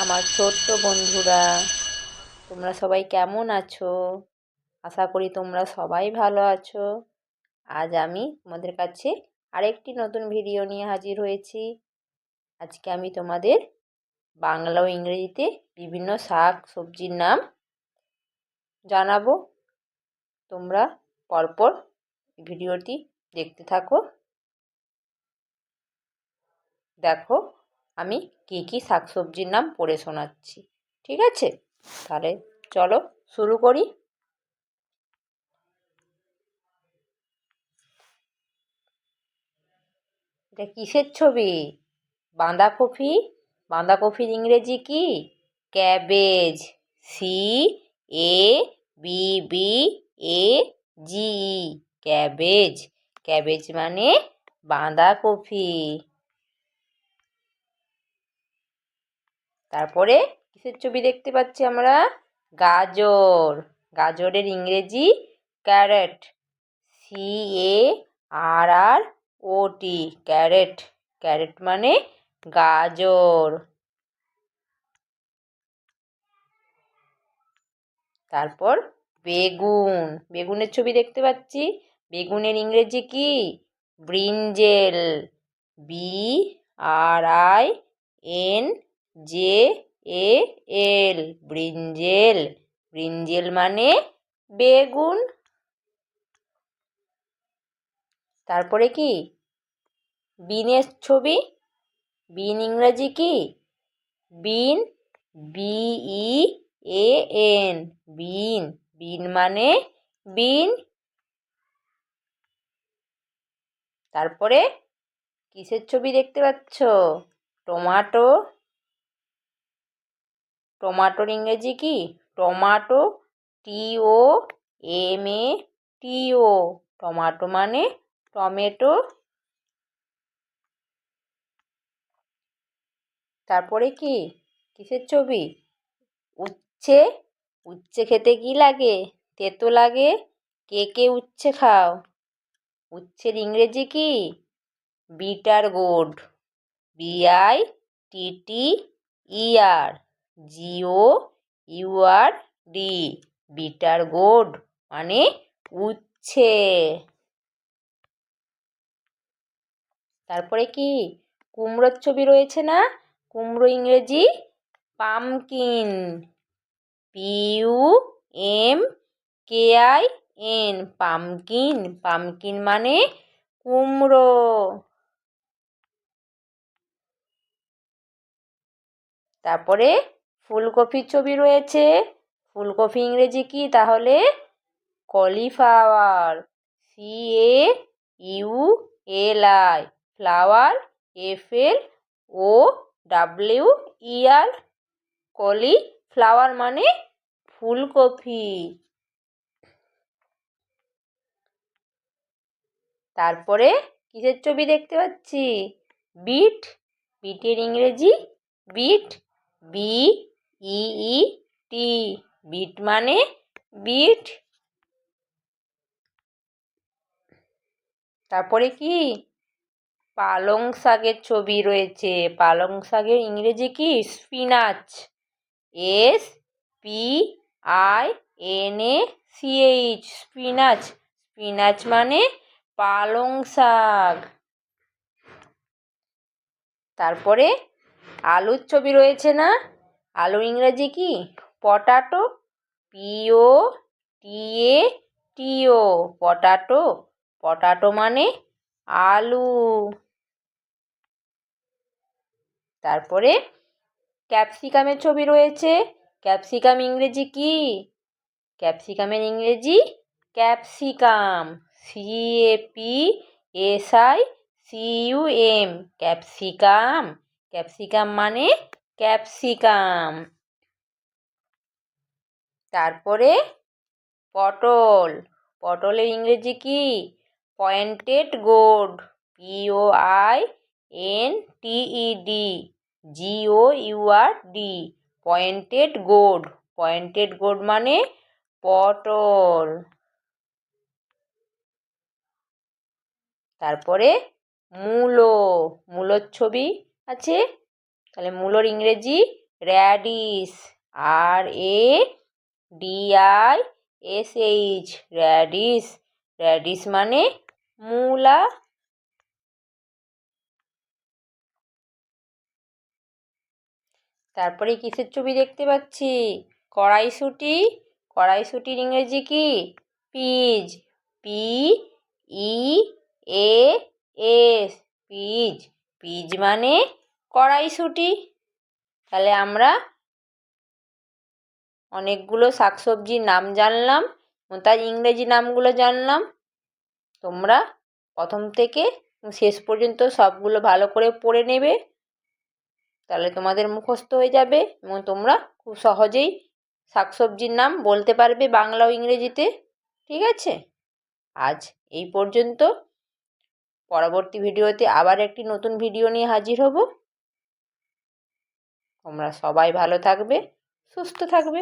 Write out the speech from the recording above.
আমার ছোট্ট বন্ধুরা, তোমরা সবাই কেমন আছো? আশা করি তোমরা সবাই ভালো আছো। আজ আমি তোমাদের কাছে আরেকটি নতুন ভিডিও নিয়ে হাজির হয়েছি। আজকে আমি তোমাদের বাংলা ও ইংরেজিতে বিভিন্ন শাক সবজির নাম জানাবো। তোমরা পরপর ভিডিওটি দেখতে থাকো। দেখো আমি কী শাক সবজির নাম পড়ে শোনাচ্ছি, ঠিক আছে? তাহলে চলো শুরু করি। এটা কিসের ছবি? বাঁধাকপি। বাঁধাকপির ইংরেজি কি? ক্যাবেজ। CABBAG। ক্যাবেজ। ক্যাবেজ মানে বাঁধাকপি। তারপরে কিসের ছবি দেখতে পাচ্ছি আমরা? গাজর। গাজরের ইংরেজি ক্যারট। CARROT। ক্যারেট। ক্যারেট মানে গাজর। তারপর বেগুন। বেগুনের ছবি দেখতে পাচ্ছি। বেগুনের ইংরেজি কি? ব্রিনজেল। BRINJAL। ব্রিনজেল। ব্রিনজেল মানে বেগুন। তারপরে কি? বিনের ছবি। বিন ইংরেজি কি? বিন। BEAN। বিন। বিন মানে বিন। তারপরে কিসের ছবি দেখতে পাচ্ছ? টমাটো। টমাটোর ইংরেজি কি? টমাটো। TOMATO। টমাটো মানে টমেটো। তারপরে কি? কিসের ছবি? উচ্ছে। উচ্ছে খেতে কি লাগে? তেতো লাগে। কে কে উচ্ছে খাও? উচ্ছের ইংরেজি কি? Bitter gourd. BITTER GOURD। Bitter gourd মানে উচ্ছে। তারপরে কি? কুমড়োর ছবি রয়েছে না? কুমড়ো ইংরেজি পামকিন। PUMKIN। পামকিন। পামকিন মানে কুমড়ো। তারপরে ফুলকপির ছবি রয়েছে। ফুলকপি ইংরেজি কি তাহলে? Cauliflower. CAULI। Flower FLOWER। Cauliflower মানে ফুলকপি। তারপরে কিসের ছবি দেখতে পাচ্ছি? বিট। বিটের ইংরেজি বিট। BEET। বিট মানে বিট। তারপরে কি? পালং শাকের ছবি রয়েছে। পালং শাকের ইংরেজি কি? স্পিনাচ। SPINACH। স্পিনাচ। স্পিনাচ মানে পালং শাক। তারপরে আলুর ছবি রয়েছে না? আলুর ইংরেজি কি? পটাটো। POTATO। পটাটো। পটাটো মানে আলু। তারপরে ক্যাপসিকামের ছবি রয়েছে। ক্যাপসিকাম ইংরেজি কি? ক্যাপসিকামের ইংরেজি ক্যাপসিকাম। CAPSICUM। ক্যাপসিকাম। ক্যাপসিকাম মানে ক্যাপসিকাম। তারপরে পটল। পটলের ইংরেজি কি? Pointed gourd. POINTED GOURD। Pointed gourd. Pointed gourd মানে পটল। তারপরে মূলো। মূলোর ছবি আছে। তাহলে মূলোর ইংরেজি র্যাডিশ, RADISH, র্যাডিশ। র্যাডিশ মানে মূলা। তারপরে কিসের ছবি দেখতে পাচ্ছি? কড়াইশুঁটি। কড়াইশুঁটির ইংরেজি কি? Peas, PEAS, peas. পিজ মানে কড়াইশুঁটি। তাহলে আমরা অনেকগুলো শাকসবজির নাম জানলাম, তার ইংরেজি নামগুলো জানলাম। তোমরা প্রথম থেকে শেষ পর্যন্ত সবগুলো ভালো করে পড়ে নেবে, তাহলে তোমাদের মুখস্থ হয়ে যাবে এবং তোমরা খুব সহজেই শাকসবজির নাম বলতে পারবে বাংলা ও ইংরেজিতে। ঠিক আছে, আজ এই পর্যন্ত। পরবর্তী ভিডিওতে আবার একটি নতুন ভিডিও নিয়ে হাজির হব। তোমরা সবাই ভালো থাকবে, সুস্থ থাকবে।